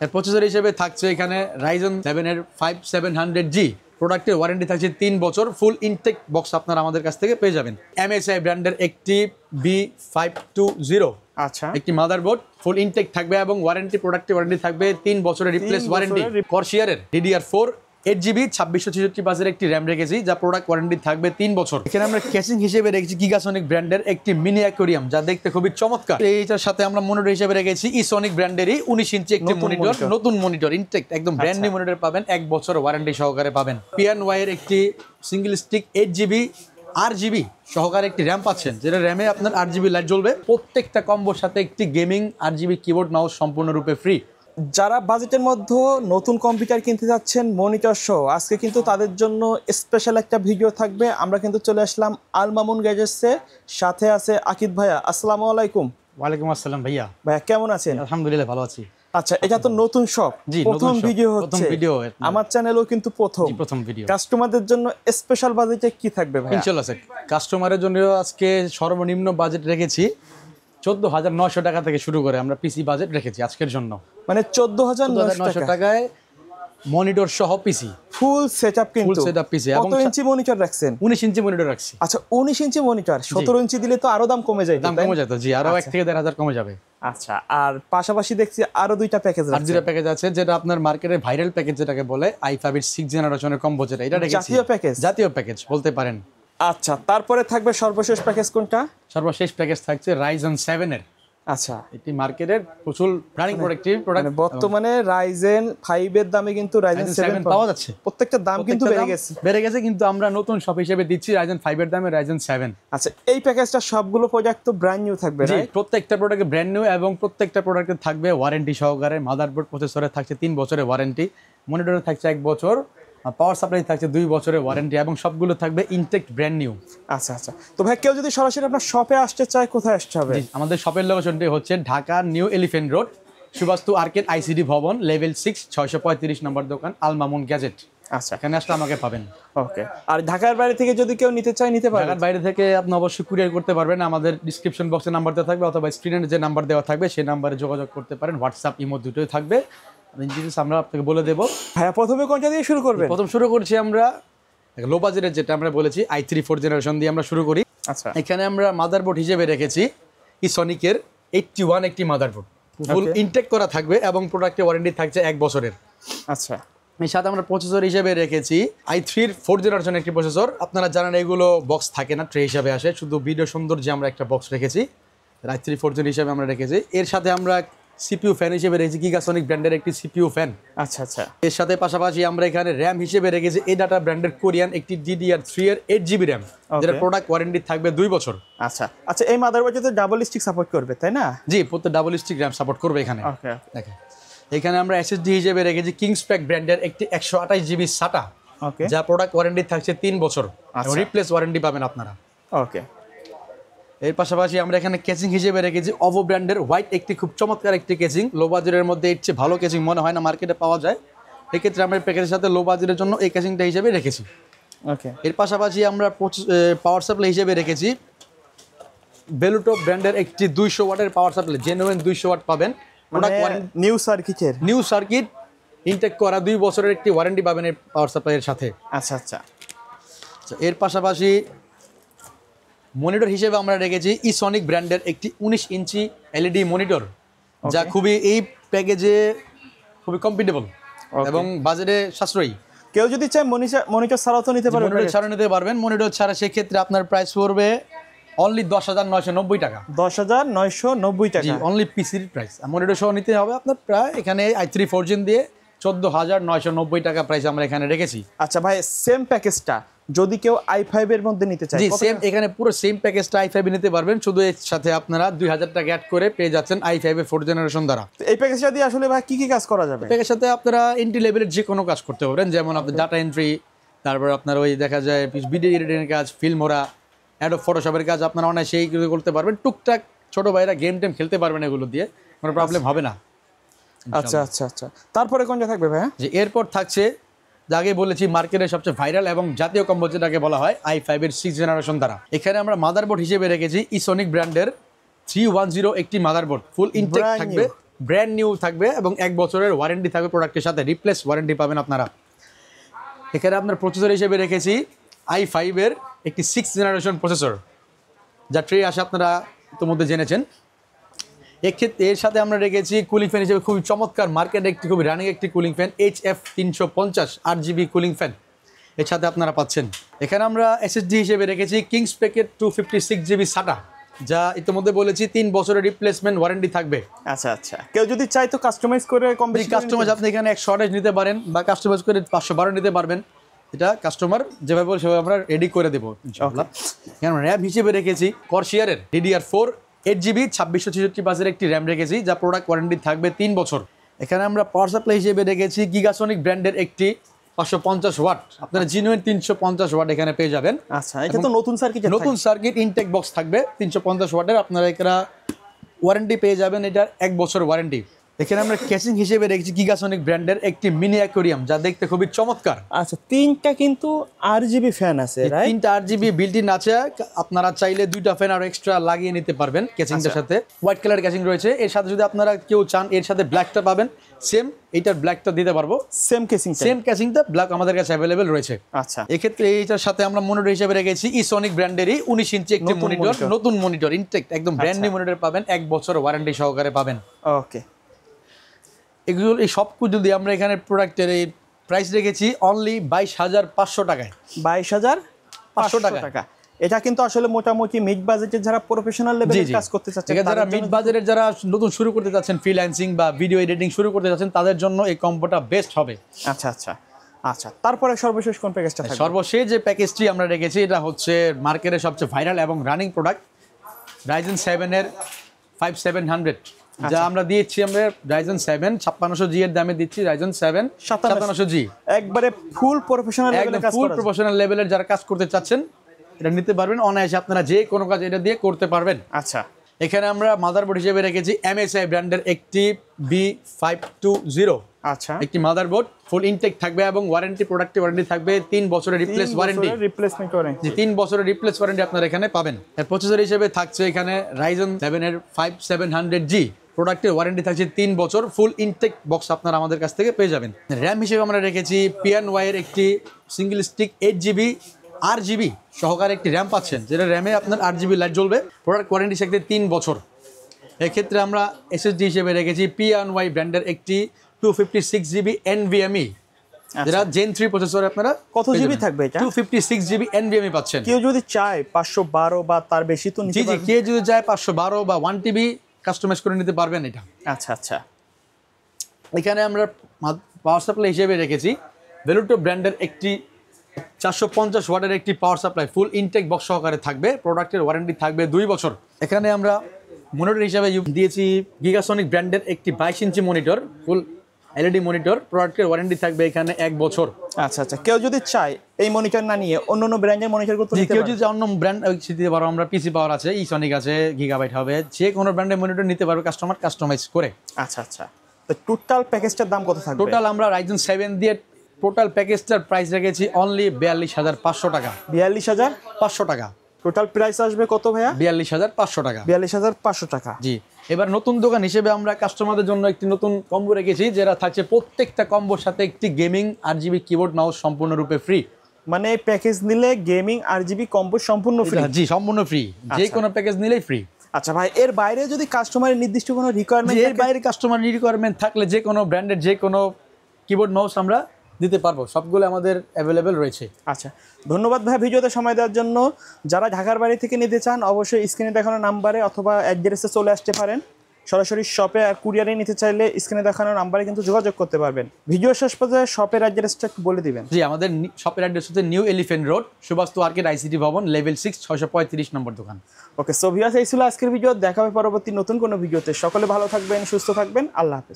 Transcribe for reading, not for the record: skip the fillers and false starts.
এর প্রসেসর হিসেবে থাকছে এখানে Ryzen 7 এর 5700G প্রোডাক্টের ওয়ারেন্টি থাকছে 3 বছর ফুল ইনটেক বক্স আপনারা আমাদের কাছ থেকে পেয়ে যাবেন। MSI ব্র্যান্ডের একটি B520 আচ্ছা একটি মাদারবোর্ড ফুল ইনটেক থাকবে এবং প্রোডাক্টের ওয়ারেন্টি থাকবে 3 বছরের রিপ্লেস ওয়ারেন্টি। Corsair-এর DDR4 8GB 2666 বাসের একটি র্যাম রেখেছি যা প্রোডাক্ট ওয়ারেন্টি থাকবে 3 বছর। এখানে আমরা কেসিং হিসেবে রেখেছি গিগাসনিক ব্র্যান্ডের একটি মিনি অ্যাকোয়ারিয়াম যা দেখতে খুবই চমৎকার। এইটার সাথে আমরা মনিটর হিসেবে রেখেছি ইসনিক ব্র্যান্ডেরই 19 ইঞ্চি একটি মনিটর, নতুন মনিটর ইনটেক একদম ব্র্যান্ড নিউ মনিটর পাবেন, 1 বছর ওয়ারেন্টি সহকারে পাবেন। PNY এর একটি সিঙ্গেল স্টিক 8GB RGB সহকারে একটি র্যাম পাচ্ছেন, যেটা র্যামে আপনার RGB লাইট জ্বলবে। প্রত্যেকটা কম্বোর সাথে একটি গেমিং RGB কিবোর্ড মাউস সম্পূর্ণরূপে ফ্রি। যারা বাজেটের মধ্যে নতুন কম্পিউটার কিনতে যাচ্ছেন মনিটর সহ, আজকে কিন্তু তাদের জন্য স্পেশাল একটা ভিডিও থাকবে। আমরা কিন্তু চলে আসলাম আল মামুন গ্যাজেটসে, সাথে আছে আকিব ভাইয়া। আসসালামু আলাইকুম। ওয়ালাইকুম আসসালাম ভাইয়া। ভাইয়া কেমন আছেন? আলহামদুলিল্লাহ ভালো আছি। আচ্ছা, এটা তো নতুন শপ, প্রথম ভিডিও হচ্ছে, আমার চ্যানেলও কিন্তু প্রথম ভিডিও। কাস্টমারদের জন্য স্পেশাল বাজেটে কি থাকবে ভাই? ইনশাআল্লাহ স্যার, কাস্টমারের জন্য আজকে সর্বনিম্ন বাজেট রেখেছি 14,900 টাকা থেকে শুরু করে আমরা পিসি বাজেট রেখেছি আজকের জন্য। মানে 14,900 টাকায় মনিটর সহ পিসি ফুল সেটআপ। কিন্তু ফুল সেটআপ পিসি। কত ইঞ্চি মনিটর রাখছেন? 19 ইঞ্চি মনিটর রাখছি। আচ্ছা, 19 ইঞ্চি মনিটর, 17 ইঞ্চি দিলে তো আরো দাম কমে যায়। দাম কমে যায় তো জি, আরো 1 থেকে 1,500 কমে যাবে। আচ্ছা, আর পাশাপাশি দেখছি আরো দুইটা প্যাকেজ আছে। আর দুইটা প্যাকেজ আছে, যেটা আপনার মার্কেটে ভাইরাল প্যাকেজ যেটাকে বলে i5 এর 6 জেনারেশনের কম্বো, যেটা এটা রেখেছি জাতীয় প্যাকেজ বলতে পারেন। আচ্ছা, তারপরে থাকবে সর্বশেষ প্যাকেজ কোনটা? সর্বশেষ প্যাকেজ থাকছে Ryzen 7 এর। আচ্ছা, এটি মার্কেটের প্রচুর রানিং প্রোডাক্ট। বর্তমানে Ryzen 5 এর দামে কিন্তু Ryzen 7 পাওয়া যাচ্ছে। প্রত্যেকটা দাম কিন্তু বেড়ে গেছে, কিন্তু আমরা নতুন শপ হিসেবে দিচ্ছি Ryzen 5 এর দামে Ryzen 7। আচ্ছা, এই প্যাকেজটা সবগুলো প্রোডাক্ট তো ব্র্যান্ড নিউ থাকবে, রাইট? প্রত্যেকটা প্রোডাক্টে ব্র্যান্ড নিউ এবং প্রত্যেকটা প্রোডাক্টে থাকবে ওয়ারেন্টি সহকারে। মাদারবোর্ড প্রসেসরে থাকছে 3 বছরের ওয়ারেন্টি, মনিটরে থাকছে 1 বছর, পাওয়ার সাপ্লাই থাকছে 2 বছরের ওয়ারেন্টি এবং সবগুলো থাকবে ইনটেক ব্র্যান্ড নিউ। আচ্ছা আচ্ছা, তো ভাই কেউ যদি সরাসরি আপনার শপে আসতে চায়, কোথায় আসতে হবে? আমাদের শপের লোকেশনটি হচ্ছে Dhaka new elephant road, Suvastu arcade ICD ভবন, লেভেল 6, 635 নম্বর দোকান, আল মামুন গ্যাজেট। আচ্ছা, এখানে আসলে আমাকে পাবেন। ওকে। আর ঢাকার বাইরে থেকে যদি কেউ নিতে চায়, নিতে পারবে? ঢাকার বাইরে থেকে আপনি অবশ্যই কুরিয়ার করতে পারবেন। আমাদের ডিসক্রিপশন বক্সে নাম্বার দেওয়া থাকবে অথবা স্ক্রিনে যে নাম্বার দেওয়া থাকবে সেই নাম্বারে যোগাযোগ করতে পারেন। হোয়াটসঅ্যাপ, ইমো দুটোই থাকবে, আমরা আপনাকে বলে দেবো। ভাইয়া প্রথমে কোনটা দিয়ে শুরু করবেন? প্রথম শুরু করছি আমরা লো বাজেটের, যেটা আমরা বলেছি i3 4 জেনারেশন দিয়ে আমরা শুরু করি। আচ্ছা, এখানে আমরা মাদারবোর্ড হিসেবে রেখেছি ইসনিকের 81 একটি মাদারবোর্ড, ফুল ইনটেক করা থাকবে এবং প্রোডাক্টের ওয়ারেন্টি থাকছে 1 বছরের। আচ্ছা, এর সাথে আমরা প্রসেসর হিসেবে রেখেছি i3 4 জেনারেশন একটি প্রসেসর। আপনারা জানেন এগুলো বক্স থাকে না, ট্রে হিসাবে আসে, শুধু ভিডিও সুন্দর যে আমরা একটা বক্স রেখেছি i3 4 জেন হিসাবে আমরা রেখেছি। এর সাথে আমরা CPU ফ্যান হিসেবে রেখেছি গিগাসনিক ব্র্যান্ডের একটি CPU ফ্যান। আচ্ছা আচ্ছা, এর সাথে পাশাপাশি আমরা এখানে র্যাম হিসেবে রেখেছি এডাটা ব্র্যান্ডের কোরিয়ান একটি DDR3 এর 8GB র্যাম, যেটা প্রোডাক্ট ওয়ারেন্টি থাকবে 2 বছর। আচ্ছা আচ্ছা, এই মাদারবোর্ডে তো ডাবল স্টিক সাপোর্ট করবে, তাই না? জি, প্রত্যেক ডাবল স্টিক র্যাম সাপোর্ট করবে এখানে। ওকে, দেখেন এখানে আমরা SSD হিসেবে রেখেছি কিংসপ্যাক ব্র্যান্ডের একটি 128GB SATA, ওকে, যা প্রোডাক্ট ওয়ারেন্টি থাকছে 3 বছর, রিপ্লেস ওয়ারেন্টি পাবেন আপনারা। ওকে। এর পাশাপাশি আমরা এখানে কেচিং হিসেবে রেখেছি OVO ব্র্যান্ডের হোয়াইট একটি খুব চমৎকার একটি কেচিং। লো বাজেটের মধ্যে এর চেয়ে ভালো কেচিং মনে হয় না মার্কেটে পাওয়া যায়, এক্ষেত্রে আমরা প্যাকেজের সাথে লো বাজেটের জন্য এই কেচিংটা হিসেবে রেখেছি। ওকে। এর পাশাপাশি আমরা পাওয়ার সাপ্লাই হিসেবে রেখেছি বেলুটো ব্র্যান্ডের একটি 200 ওয়াটের পাওয়ার সাপ্লাই, জেনুইন 200 ওয়াট পাবেন। নিউ সার্কিট ইনটেক করা 2 বছরের একটি ওয়ারেন্টি পাবেন এই পাওয়ার সাপ্লাইয়ের সাথে। আচ্ছা আচ্ছা, এর পাশাপাশি মনিটর হিসেবে আমরা রেখেছি ইসনিক ব্র্যান্ডের একটি 19 ইঞ্চি LED মনিটর, যা খুবই এই প্যাকেজে খুবই কম্পিটেবল এবং বাজেটে সাশ্রয়ী। কেউ যদি চায় মনিটর ছাড়াও তো নিতে পারবেন? মনিটর ছাড়া নিতে পারবেন। মনিটর ছাড়া সেক্ষেত্রে আপনার প্রাইস পড়বে অনলি 10,990 টাকা। 10,990 টাকা অনলি পিসির প্রাইস। মনিটর সহ নিতে হবে আপনার প্রায় এখানে i3 4 জেন দিয়ে 14,990 টাকা প্রাইস আমরা এখানে রেখেছি। আচ্ছা ভাই, সেম প্যাকেজটা যদি কেউ i5 এর মধ্যে নিতে চায়? জি, সেম, এখানে পুরো সেম প্যাকেজটা i5 এ নিতে পারবেন, শুধু এর সাথে আপনারা 2000 টাকা অ্যাড করে পেয়ে যাচ্ছেন i5 এর 4 জেনারেশন দ্বারা। এই প্যাকেজটা দিয়ে আসলে ভাই কি কি কাজ করা যাবে? প্যাকেজের সাথে আপনারা এন্ট্রি লেভেলের যে কোনো কাজ করতে পারবেন, যেমন আপনার ডাটা এন্ট্রি, তারপর আপনার ওই দেখা যায় ভিডিও এডিটিংয়ের কাজ, ফিল্ম ওরা, অ্যাডোব ফটোশপের কাজ আপনারা অনায়াসে সেইগুলো করতে পারবেন। টুকটাক ছোট ভাইরা গেম টেম খেলতে পারবেন, এগুলো দিয়ে কোনো প্রবলেম হবে না। আচ্ছা আচ্ছা আচ্ছা, তারপরে কোনটা থাকবে ভাই? যে এরপর থাকছে, আগে বলেছি মার্কেটের সবচেয়ে ভাইরাল এবং জাতীয় কম্বো যেটাকে বলা হয় i5 এর 6 জেনারেশন দ্বারা। এখানে আমরা মাদারবোর্ড হিসেবে রেখেছি ইসনিক ব্র্যান্ডের 310 একটি মাদারবোর্ড, ফুল ইনটেক থাকবে, ব্র্যান্ড নিউ থাকবে এবং 1 বছরের ওয়ারেন্টি থাকবে প্রোডাক্টের সাথে, রিপ্লেস ওয়ারেন্টি পাবেন আপনারা। এখানে আপনার প্রসেসর হিসেবে রেখেছি i5 এর একটি 6th জেনারেশন প্রসেসর, যা ট্রে আসে আপনারা ইতিমধ্যে জেনেছেন। এক্ষেত্রে এর সাথে আমরা রেখেছি কুলিং ফ্যান হিসেবে খুবই চমৎকার মার্কেটে একটি খুবই রানিং একটি cooling fan HF 350 8GB cooling fan এর সাথে আপনারা পাচ্ছেন। এখানে আমরা SSD হিসেবে রেখেছি কিংস প্যাকেট 256GB SATA, যা ইতিমধ্যে বলেছি 3 বছরের রিপ্লেসমেন্ট ওয়ারেন্টি থাকবে। আচ্ছা আচ্ছা, কেউ যদি চায় তো কাস্টমাইজ করে কম বেশি কাস্টমাইজ আপনি এখানে 128 নিতে পারেন বা কাস্টমাইজ করে 512 নিতে পারবেন, এটা কাস্টমার যেভাবে বলে সেভাবে আমরা রেডি করে দেবো ইনশাআল্লাহ। এখানে র্যাম হিসেবে রেখেছি কর্সিয়ারের DDR4 8GB 2666 একটি র্যাম রেখেছি, যা প্রোডাক্ট ওয়ারেন্টি থাকবে 3 বছর। এখানে আমরা পাওয়ার সাপ্লাই হিসেবে রেখেছি গিগাসনিক ব্র্যান্ডের একটি 550 ওয়াট, আপনারা জিনুইন 350 ওয়াট এখানে পেয়ে যাবেন। আচ্ছা, এটা তো নতুন সার্কিট, নতুন সার্কিট ইনটেক বক্স থাকবে 350 ওয়াটের, আপনারা এখানে ওয়ারেন্টি পেয়ে যাবেন, এটার 1 বছর ওয়ারেন্টি। এখানে আমরা কেসিং হিসেবে রেখেছি গিগাসনিক ব্র্যান্ডের একটি মিনি অ্যাকোয়ারিয়াম, যা দেখতে খুবই চমৎকার। আচ্ছা, 3টা কিন্তু RGB ফ্যান আছে, রাইট? 3টা RGB বিল্ট ইন আছে, আপনারা চাইলে 2টা ফ্যান আর এক্সট্রা লাগিয়ে নিতে পারবেন কেসিংটার সাথে। হোয়াইট কালার কেসিং রয়েছে, এর সাথে যদি আপনারা কেউ চান এর সাথে ব্ল্যাকটা পাবেন, সেম এইটার ব্ল্যাকটা দিতে পারবো, সেম কেসিংটা ব্ল্যাক আমাদের কাছে অ্যাভেলেবেল রয়েছে। আচ্ছা, এক্ষেত্রে এইটার সাথে আমরা মনিটর হিসেবে রেখেছি ইসনিক ব্র্যান্ডেরই 19 ইঞ্চি একটি মনিটর, নতুন মনিটর ইনটেক একদম ব্র্যান্ড নিউ মনিটর পাবেন, 1 বছর ওয়ারেন্টি সহকারে পাবেন। ওকে, এগুলো এই সব কিছু যদি আমরা এখানে প্রোডাক্টের এই প্রাইস রেখেছি অনলি 22,500 টাকায়। 22,500 টাকা। এটা কিন্তু আসলে মোটামুটি মিড বাজেটের যারা প্রফেশনাল লেভেলের কাজ করতে চাচ্ছেন, যারা মিড বাজেটের যারা নতুন শুরু করতে যাচ্ছেন, ফ্রিল্যান্সিং বা ভিডিও এডিটিং শুরু করতে যাচ্ছেন, তাদের জন্য এই কম্বোটা বেস্ট হবে। আচ্ছা আচ্ছা আচ্ছা, তারপরে সর্বশেষ কোন প্যাকেজটা থাকবে? সর্বশেষ যে প্যাকেজটি আমরা রেখেছি এটা হচ্ছে মার্কেটের সবচেয়ে ভাইরাল এবং রানিং প্রোডাক্ট Ryzen 7 এর 5700, যা আমরা দিচ্ছি আমরা Ryzen 7 5600G এর দামে দিচ্ছি, Ryzen 7 5700G একবারে ফুল প্রফেশনাল লেভেলের কাজ, ফুল প্রফেশনাল লেভেলের যারা কাজ করতে চাচ্ছেন এটা নিতে পারবেন, অনায়াসে আপনারা যে কোনো কাজ এটা দিয়ে করতে পারবেন। আচ্ছা, এখানে আমরা মাদারবোর্ড হিসেবে রেখেছি MSI ব্র্যান্ডের একটি B520, আচ্ছা, একটি মাদারবোর্ড ফুল ইনটেক থাকবে এবং প্রোডাক্টের ওয়ারেন্টি থাকবে 3 বছরের রিপ্লেসমেন্ট ওয়ারেন্টি। যে 3 বছরের রিপ্লেস ওয়ারেন্টি আপনারা এখানে পাবেন। এর প্রসেসর হিসেবে থাকছে এখানে Ryzen 7 এর 5700G, প্রোডাক্টের ওয়ারেন্টি থাকছে 3 বছর, ফুল ইনটেক বক্স আপনারা আমাদের কাছ থেকে পেয়ে যাবেন। র্যাম হিসেবে আমরা রেখেছি PNY এর একটি সিঙ্গেল স্টিক 8GB RGB সহকারে একটি র্যাম পাচ্ছেন, যেটা র্যামে আপনার 8GB লাইট জ্বলবে, প্রোডাক্ট ওয়ারেন্টি থাকবে 3 বছর। এক্ষেত্রে আমরা SSD হিসেবে রেখেছি PNY ব্র্যান্ডের একটি 256GB NVMe, যেটা Gen 3 প্রসেসর। আপনারা কত জিবি থাকবে এটা? 256GB NVMe পাচ্ছেন। কেউ যদি চায় 512 বা তার বেশি তো নিতে পারবে। কেউ যদি চায় 512 বা 1TB কাস্টমাইজ করে নিতে পারবেন এটা। আচ্ছা আচ্ছা, এখানে আমরা পাওয়ার সাপ্লাই হিসেবে রেখেছি ভেলুটো ব্র্যান্ডের একটি 450 ওয়াটের একটি পাওয়ার সাপ্লাই, ফুল ইনটেক বক্স সহকারে থাকবে, প্রোডাক্টের ওয়ারেন্টি থাকবে 2 বছর। এখানে আমরা মনিটর হিসাবে দিয়েছি গিগাসনিক ব্র্যান্ডের একটি 22 ইঞ্চি মনিটর, ফুল LED মনিটর, প্রোডাক্টের ওয়ারেন্টি থাকবে এখানে 1 বছর। আচ্ছা আচ্ছা, কেউ যদি চায় এই মনিটর না নিয়ে অন্য ব্র্যান্ডের মনিটর করতে নিতে পারে। কেউ যদি অন্য ব্র্যান্ড দিতে পারো, আমরা পিসি পাওয়ার আছে, ইসনিক আছে, গিগাবাইট হবে, যে কোনো ব্র্যান্ডের মনিটর নিতে পারবে কাস্টমার কাস্টমাইজ করে। আচ্ছা আচ্ছা, তো টোটাল প্যাকেজটার দাম কত থাকবে? টোটাল আমরা Ryzen 7 দিয়ে টোটাল প্যাকেজটার প্রাইস রেখেছি অনলি 42,500 টাকা। 42,500 টাকা টোটাল প্রাইস আসবে কত ভাইয়া? 42,500 টাকা। 42,500 টাকা, জি। এবার নতুন দোকান হিসেবে আমরা কাস্টমারদের জন্য একটি নতুন কম্বো রেখেছি, যেটা থাকছে প্রত্যেকটা কম্বোর সাথে একটি গেমিং RGB কিবোর্ড মাউস সম্পূর্ণরূপে ফ্রি। মানে এই প্যাকেজ নিলে গেমিং RGB কম্বো সম্পূর্ণ ফ্রি? জি, সম্পূর্ণ ফ্রি, যে কোনো প্যাকেজ নিলেই ফ্রি। আচ্ছা ভাই, এর বাইরে যদি কাস্টমারের নির্দিষ্ট কোনো রিকোয়ারমেন্ট, এর বাইরে কাস্টমার রিকোয়ারমেন্ট থাকলে যে কোনো ব্র্যান্ডের যে কোনো কিবোর্ড মাউস আমরা দিতে পারবো, সবগুলো আমাদের অ্যাভেলেবেল রয়েছে। আচ্ছা, ধন্যবাদ ভাই ভিডিওতে সময় দেওয়ার জন্য। যারা ঢাকার বাড়ি থেকে নিতে চান অবশ্যই স্ক্রিনে দেখানো নাম্বারে অথবা অ্যাড্রেসে চলে আসতে পারেন। সরাসরি শপে আর কুরিয়ারে নিতে চাইলে স্ক্রিনে দেখানো নাম্বারে কিন্তু যোগাযোগ করতে পারবেন। ভিডিও শেষ পর্যায়ে শপের অ্যাড্রেসটা একটু বলে দিবেন। জি, আমাদের শপের অ্যাড্রেস হচ্ছে new elephant road, Suvastu arcade ICT ভবন, লেভেল 6, 635 নম্বর দোকান। ওকে, সো ভিউয়ার্স, এই ছিল আজকের ভিডিও। দেখা হবে পরবর্তী নতুন কোনো ভিডিওতে। সকলে ভালো থাকবেন, সুস্থ থাকবেন, আল্লাহ হাফেজ।